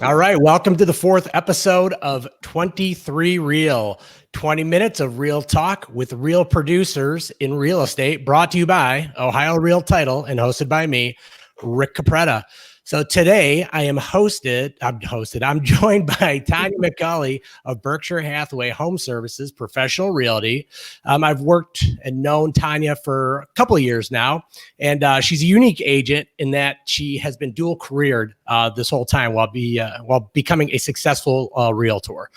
All right, welcome to the fourth episode of 23 Real, 20 minutes of real talk with real producers in real estate, brought to you by Ohio Real Title and hosted by me, Rick Capretta. So today I'm joined by Tonya McCulley of Berkshire Hathaway HomeServices, professional realty. I've worked and known Tonya for a couple of years now, and she's a unique agent in that she has been dual careered this whole time while becoming a successful realtor.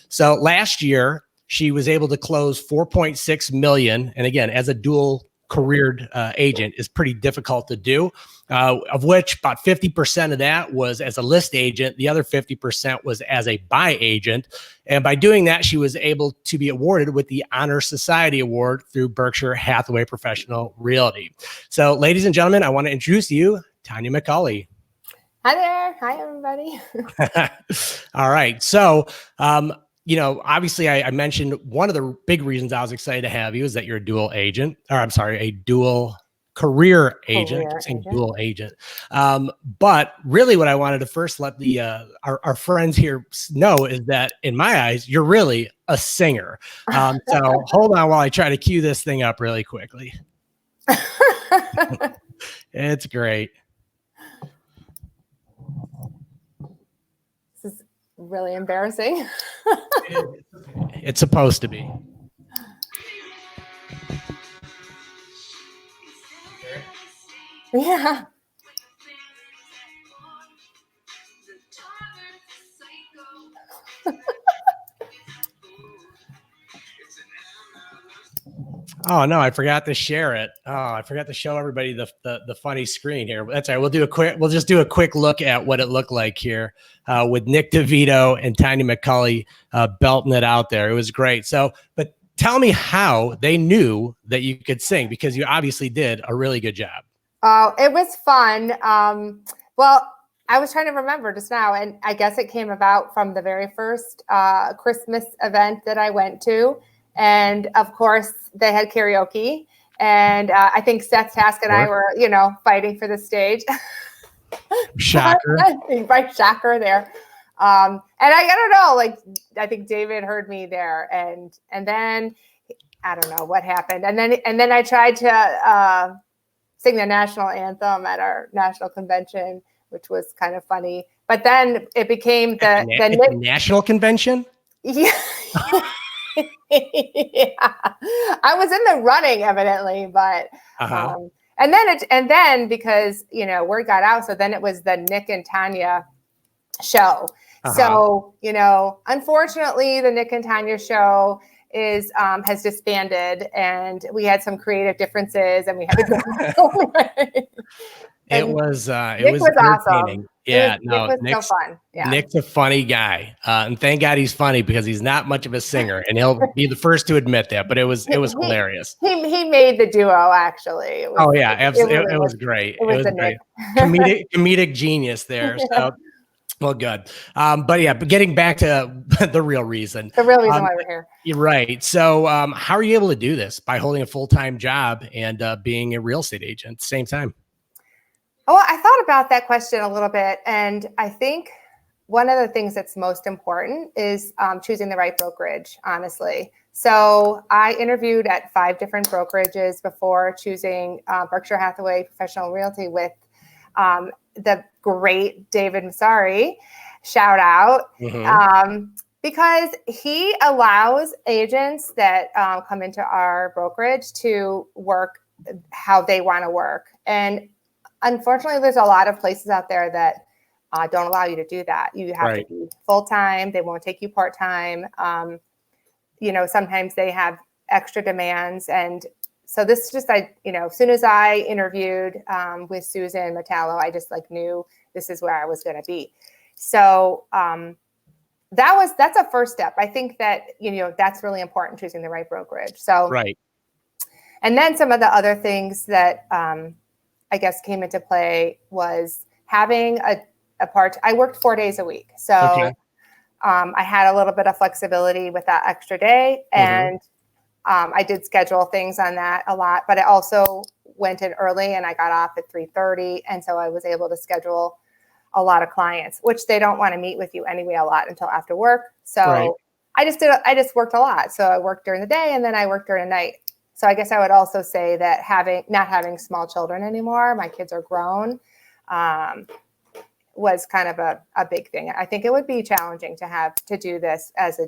So last year she was able to close 4.6 million, and again, as a dual careered agent is pretty difficult to do, of which about 50% of that was as a list agent. The other 50% was as a buy agent. And by doing that, she was able to be awarded with the Honor Society Award through Berkshire Hathaway Professional Realty. So ladies and gentlemen, I want to introduce you, Tonya McCulley. Hi there. Hi, everybody. All right. So, obviously I mentioned one of the big reasons I was excited to have you is that you're a dual career agent. Dual agent. But really what I wanted to first let our friends here know is that in my eyes, you're really a singer. So hold on while I try to cue this thing up really quickly. It's great. Really embarrassing. It's supposed to be. Yeah. Oh no, I forgot to share it. Oh, I forgot to show everybody the funny screen here. That's all right. We'll just do a quick look at what it looked like here with Nick DeVito and Tonya McCulley belting it out there. It was great. So, but tell me how they knew that you could sing, because you obviously did a really good job. Oh, it was fun. Well, I was trying to remember just now, and I guess it came about from the very first Christmas event that I went to. And of course, they had karaoke. And I think Seth Task and I were, fighting for the stage. Shocker. Right, shocker there. And I don't know, I think David heard me there. And then I don't know what happened. And then I tried to sing the national anthem at our national convention, which was kind of funny. But then it became the national convention. Yeah. Yeah. I was in the running evidently, but and then because word got out, so then it was the Nick and Tonya show. So unfortunately the Nick and Tonya show has disbanded, and we had some creative differences, and we had to go away. It was awesome. Yeah, Nick's so fun. Yeah. Nick's a funny guy, and thank God he's funny, because he's not much of a singer, and he'll be the first to admit that. But it was hilarious. He made the duo, actually. Absolutely. It was great. It was great. Comedic genius there. So. Well, good. But getting back to the real reason. The real reason why we're here. You're right. So how are you able to do this by holding a full-time job and being a real estate agent at the same time? Oh, I thought about that question a little bit. And I think one of the things that's most important is choosing the right brokerage, honestly. So I interviewed at 5 different brokerages before choosing Berkshire Hathaway Professional Realty with the great David Massari, shout out, because he allows agents that come into our brokerage to work how they want to work. And unfortunately, there's a lot of places out there that don't allow you to do that. You have to be full-time. They won't take you part-time. Sometimes they have extra demands. And so this is just, as soon as I interviewed with Susan Metallo, I just knew this is where I was going to be. So that's a first step. I think that, that's really important, choosing the right brokerage. So, and then some of the other things that I guess came into play was having I worked 4 days a week. So I had a little bit of flexibility with that extra day, and I did schedule things on that a lot, but I also went in early and I got off at 3:30. And so I was able to schedule a lot of clients, which they don't want to meet with you anyway a lot until after work. So Right. I just worked a lot. So I worked during the day and then I worked during the night. So I guess I would also say that not having small children anymore, my kids are grown, was kind of a big thing. I think it would be challenging to do this as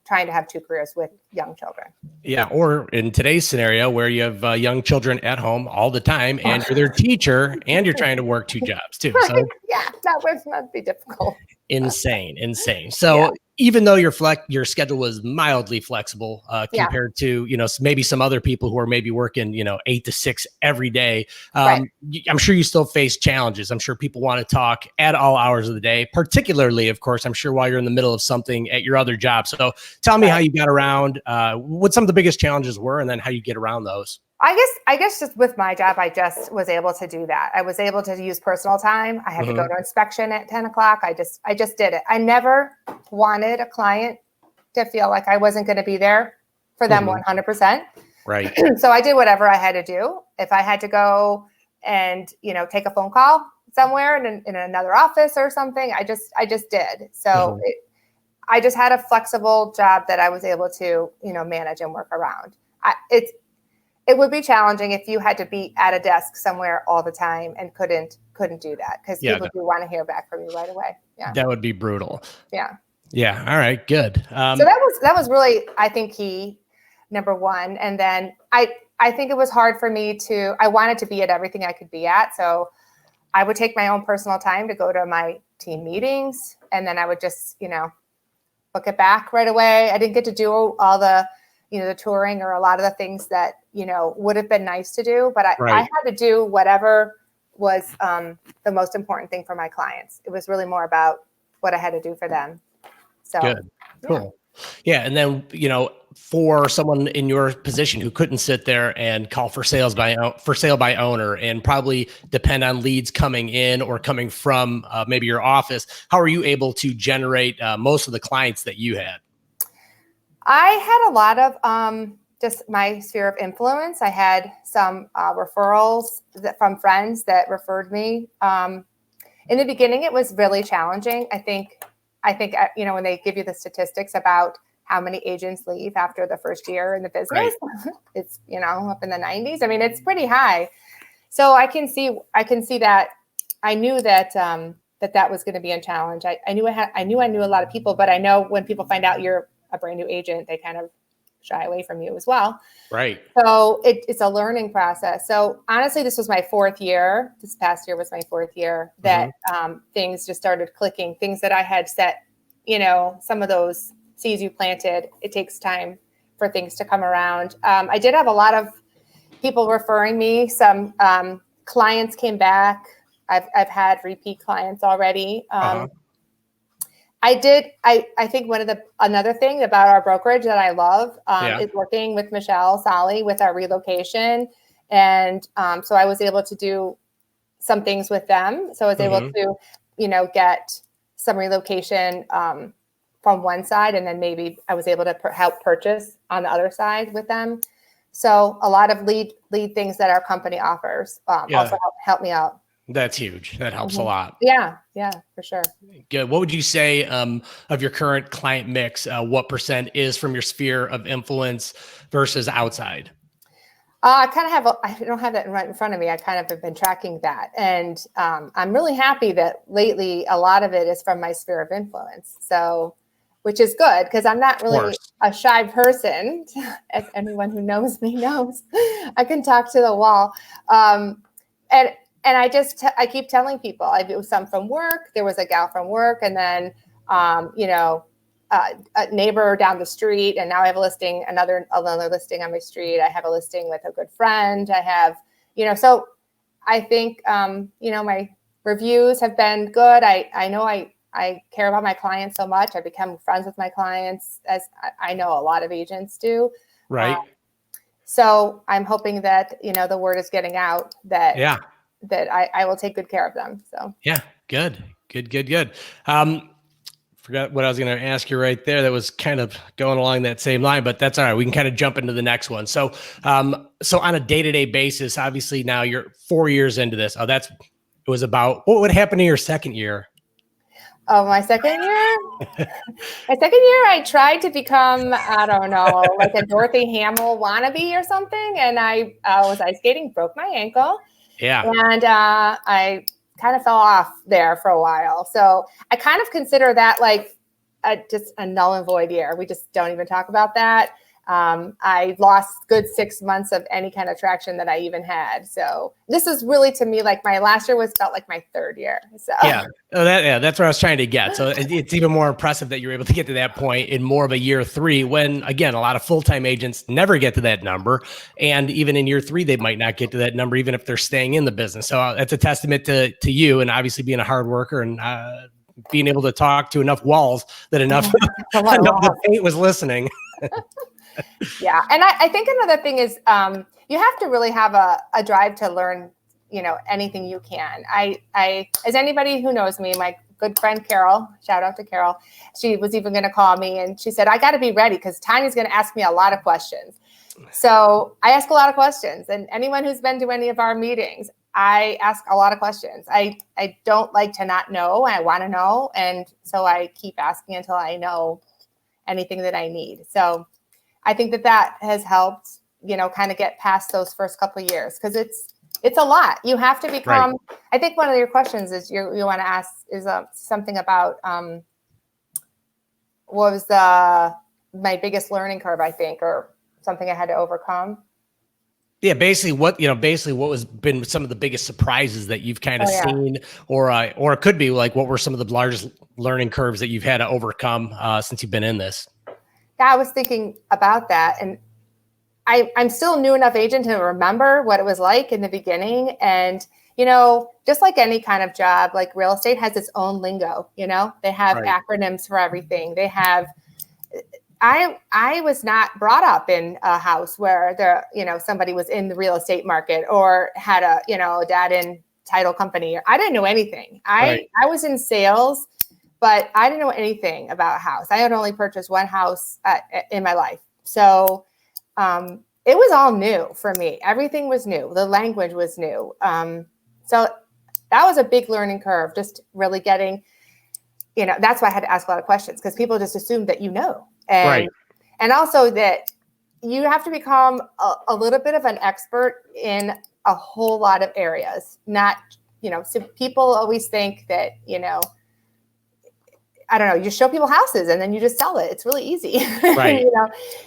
trying to have two careers with young children. Yeah. Or in today's scenario where you have young children at home all the time and you're their teacher and you're trying to work two jobs too. So Yeah, that would not be difficult. insane. So even though your schedule was mildly flexible compared to, maybe some other people who are maybe working, 8 to 6 every day, I'm sure you still face challenges. I'm sure people want to talk at all hours of the day, particularly, of course, I'm sure while you're in the middle of something at your other job. So tell me how you got around, what some of the biggest challenges were, and then how you get around those. I guess just with my job, I just was able to do that. I was able to use personal time. I had to go to inspection at 10 o'clock. I just did it. I never wanted a client to feel like I wasn't going to be there for them 100%. Right. So I did whatever I had to do. If I had to go and, take a phone call somewhere in another office or something, I just did. So I just had a flexible job that I was able to, manage and work around. It would be challenging if you had to be at a desk somewhere all the time and couldn't do that, because people do want to hear back from you right away. Yeah, that would be brutal. Yeah. All right, good. So that was really, I think, key, number one. And then I think it was hard for me I wanted to be at everything I could be at. So I would take my own personal time to go to my team meetings, and then I would just, book it back right away. I didn't get to do all the the touring or a lot of the things that, would have been nice to do, but I had to do whatever was the most important thing for my clients. It was really more about what I had to do for them. So good. Cool. Yeah. And then, for someone in your position who couldn't sit there and call for sale by owner and probably depend on leads coming in or coming from maybe your office, how are you able to generate most of the clients that you had? I had a lot of just my sphere of influence. I had some referrals from friends that referred me. In the beginning, it was really challenging. I think when they give you the statistics about how many agents leave after the first year in the business, it's up in the 90s. I mean, it's pretty high. So I can see that. I knew that that was going to be a challenge. I knew I knew a lot of people, but I know when people find out you're a brand new agent, they kind of shy away from you as well. Right. So it's a learning process. So honestly, this was my 4th year. This past year was my 4th year that things just started clicking. Things that I had set, some of those seeds you planted, it takes time for things to come around. I did have a lot of people referring me. Some clients came back. I've had repeat clients already. I think another thing about our brokerage that I love is working with Michelle Solly with our relocation. And so I was able to do some things with them. So I was able to, get some relocation from one side, and then maybe I was able to help purchase on the other side with them. So a lot of lead things that our company offers also help me out. That's huge. That helps a lot. Yeah, for sure. Good. What would you say of your current client mix? What % is from your sphere of influence versus outside? I don't have that right in front of me. I kind of have been tracking that. And I'm really happy that lately a lot of it is from my sphere of influence. So, which is good, because I'm not really a shy person. As anyone who knows me knows, I can talk to the wall. And I keep telling people, I do some from work. There was a gal from work, and then, a neighbor down the street, and now I have a listing, another listing on my street. I have a listing with a good friend. I have, so I think, my reviews have been good. I know I care about my clients so much. I become friends with my clients, as I know a lot of agents do. Right. So I'm hoping that, the word is getting out that I will take good care of them. So good. Forgot what I was going to ask you right there. That was kind of going along that same line, but that's all right. We can kind of jump into the next one. So, so on a day-to-day basis, obviously now you're 4 years into this. Oh, that's It was about what would happen in your second year. Oh, my second year? I tried to become, I don't know, like a Dorothy Hamill wannabe or something. And I was ice skating, broke my ankle. Yeah. And I kind of fell off there for a while. So I kind of consider that like just a null and void year. We just don't even talk about that. I lost good 6 months of any kind of traction that I even had. So this is really, to me, like my last year felt like my third year. So yeah, that's what I was trying to get. So it's even more impressive that you're able to get to that point in more of a year 3, when again, a lot of full-time agents never get to that number. And even in year 3, they might not get to that number, even if they're staying in the business. So that's a testament to you, and obviously being a hard worker and being able to talk to enough walls that enough of the paint was listening. Yeah. And I think another thing is you have to really have a drive to learn, anything you can. I, as anybody who knows me, my good friend Carol, shout out to Carol, she was even going to call me and she said, I got to be ready because Tanya's going to ask me a lot of questions. So I ask a lot of questions, and anyone who's been to any of our meetings, I ask a lot of questions. I don't like to not know. I want to know. And so I keep asking until I know anything that I need. So I think that has helped, kind of get past those first couple of years, because it's a lot. You have to become, right. I think one of your questions is you want to ask is something about what was my biggest learning curve, I think, or something I had to overcome. Yeah, basically what was been some of the biggest surprises that you've kind of seen, or it could be like, what were some of the largest learning curves that you've had to overcome since you've been in this? Yeah, I was thinking about that, and I'm still a new enough agent to remember what it was like in the beginning. And, just like any kind of job, like real estate has its own lingo, they have acronyms for everything. They have, I was not brought up in a house where somebody was in the real estate market or had a dad in title company. I didn't know anything. I was in sales, but I didn't know anything about a house. I had only purchased one house in my life. So it was all new for me. Everything was new. The language was new. So that was a big learning curve, just really getting, that's why I had to ask a lot of questions, because people just assume that and also that you have to become a little bit of an expert in a whole lot of areas. Not, so people always think that, I don't know, you show people houses and then you just sell it. It's really easy, right?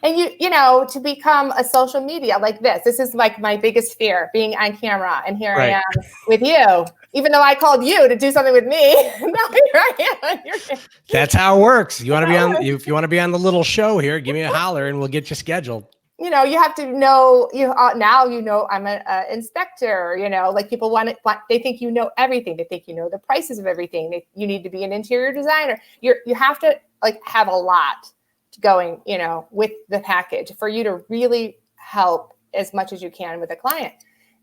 And to become a social media like this is like my biggest fear, being on camera. And here I am with you, even though I called you to do something with me. Now here I am. That's how it works. You want to be on, if you want to be on the little show here, give me a holler and we'll get you scheduled. You have to know, now, I'm an inspector, like people they think everything. They think the prices of everything. You need to be an interior designer. You have to have a lot going, with the package for you to really help as much as you can with a client.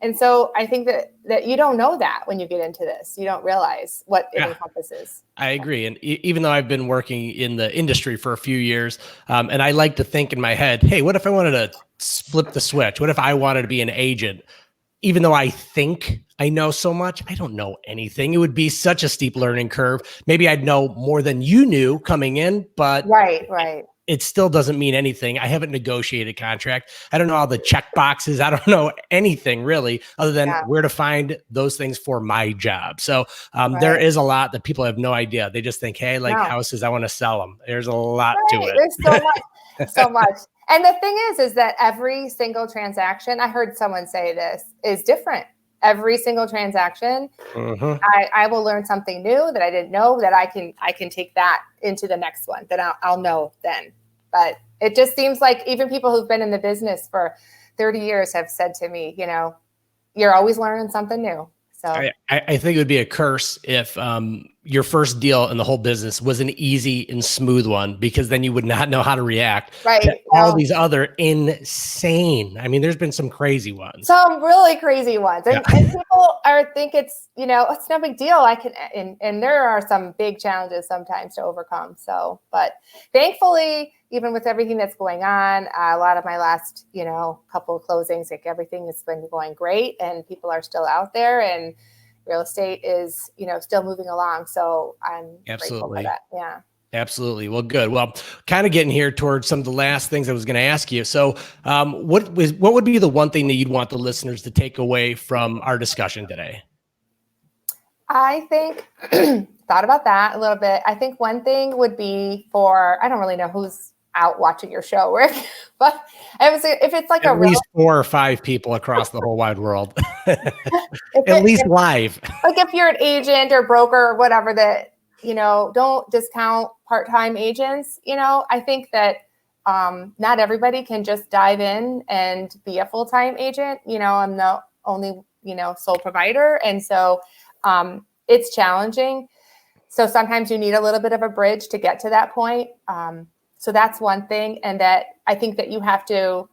And so I think that you don't know that when you get into this. You don't realize what it encompasses. I agree. And even though I've been working in the industry for a few years, and I like to think in my head, hey, what if I wanted to flip the switch? What if I wanted to be an agent? Even though I think I know so much, I don't know anything. It would be such a steep learning curve. Maybe I'd know more than you knew coming in, but right. It still doesn't mean anything. I haven't negotiated a contract. I don't know all the check boxes. I don't know anything really, other than where to find those things for my job. So there is a lot that people have no idea. They just think, hey, houses, I want to sell them. There's a lot to it. There's so much. And the thing is that every single transaction, I heard someone say this, is different. Every single transaction, I will learn something new that I didn't know, that I can take that into the next one, that I'll know then. But it just seems like even people who've been in the business for 30 years have said to me, you're always learning something new. So I think it would be a curse if your first deal in the whole business was an easy and smooth one, because then you would not know how to react to all these other insane. I mean, there's been some crazy ones. Some really crazy ones. And people think it's, it's no big deal. And there are some big challenges sometimes to overcome. So, but thankfully, even with everything that's going on, a lot of my last, couple of closings, everything has been going great, and people are still out there, and real estate is, still moving along. So I'm grateful for that. Yeah. Absolutely. Well, good. Well, kind of getting here towards some of the last things I was going to ask you. So, what would be the one thing that you'd want the listeners to take away from our discussion today? I think thought about that a little bit. I think one thing would be I don't really know who's out watching your show, Rick, but if it's like at least 4 or 5 people across the whole wide world, at least live. Like if you're an agent or broker or whatever that, don't discount part-time agents. I think that not everybody can just dive in and be a full-time agent. I'm the only, sole provider. And so it's challenging. So sometimes you need a little bit of a bridge to get to that point. So that's one thing. And that I think that you have to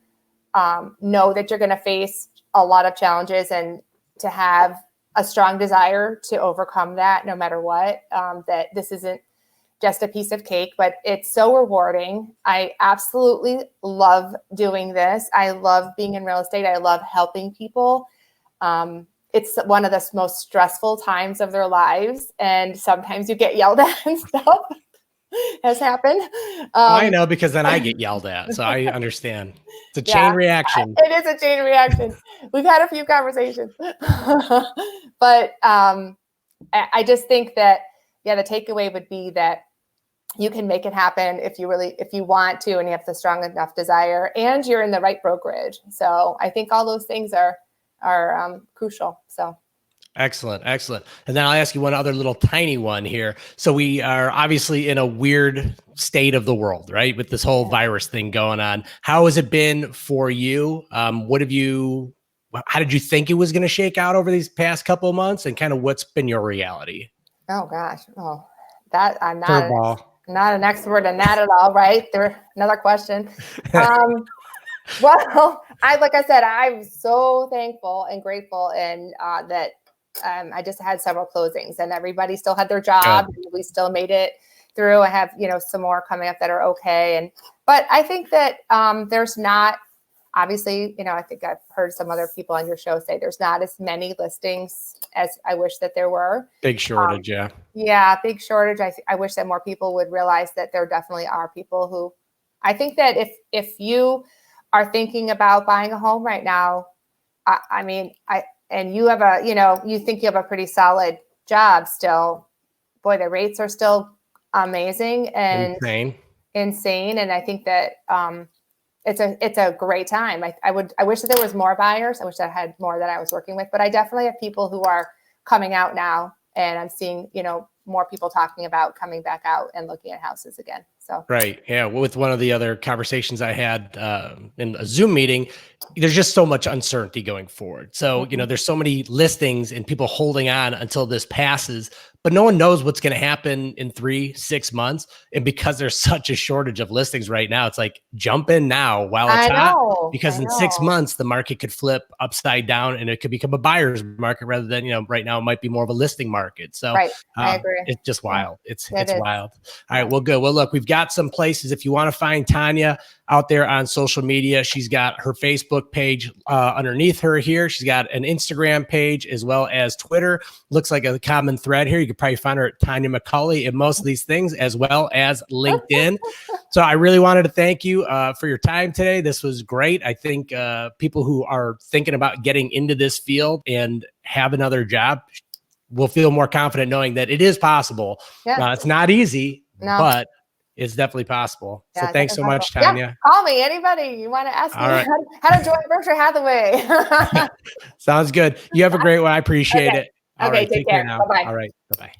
know that you're going to face a lot of challenges and to have a strong desire to overcome that no matter what, that this isn't just a piece of cake, but it's so rewarding. I absolutely love doing this. I love being in real estate. I love helping people. It's one of the most stressful times of their lives. And sometimes you get yelled at and stuff has happened. I know, because then I get yelled at. So I understand. It's a chain reaction. It is a chain reaction. We've had a few conversations, but I just think that, the takeaway would be that you can make it happen if you want to, and you have the strong enough desire, and you're in the right brokerage. So I think all those things are crucial. So. Excellent. And then I'll ask you one other little tiny one here. So we are obviously in a weird state of the world, right? With this whole virus thing going on. How has it been for you? How did you think it was going to shake out over these past couple of months, and kind of what's been your reality? Oh gosh. Oh, that I'm not an expert in that at all. Right. Another question. Well, like I said, I'm so thankful and grateful, and that I just had several closings, and everybody still had their job. And we still made it through. I have, some more coming up that are okay. But I think that there's not, obviously, I think I've heard some other people on your show say there's not as many listings as I wish that there were. Big shortage. Yeah, big shortage. I wish that more people would realize that there definitely are people who, I think that if you are thinking about buying a home right now, and you have you think you have a pretty solid job still, boy, the rates are still amazing and insane. And I think that it's a great time. I wish that there was more buyers. I wish I had more that I was working with, but I definitely have people who are coming out now, and I'm seeing, more people talking about coming back out and looking at houses again. So. Right. Yeah. With one of the other conversations I had in a Zoom meeting, there's just so much uncertainty going forward. So, there's so many listings and people holding on until this passes, but no one knows what's going to happen in 3-6 months. And because there's such a shortage of listings right now, it's like jump in now while it's hot, because in 6 months, the market could flip upside down and it could become a buyer's market rather than, right now it might be more of a listing market. So I agree. It's just wild. It's wild. All right. Well, good. Well, look, we've got some places. If you want to find Tonya out there on social media, she's got her Facebook page underneath her here. She's got an Instagram page as well as Twitter. Looks like a common thread here. You could probably find her at Tonya McCulley in most of these things, as well as LinkedIn. So I really wanted to thank you for your time today. This was great. I think people who are thinking about getting into this field and have another job will feel more confident knowing that it is possible. Yeah. It's not easy, but it's definitely possible. Yeah, so thanks so much, Tonya. Yeah, call me, anybody you want to ask me how to join Berkshire Hathaway. Sounds good. You have a great one. I appreciate it. All right, take care. Now. Bye-bye. All right. Bye-bye.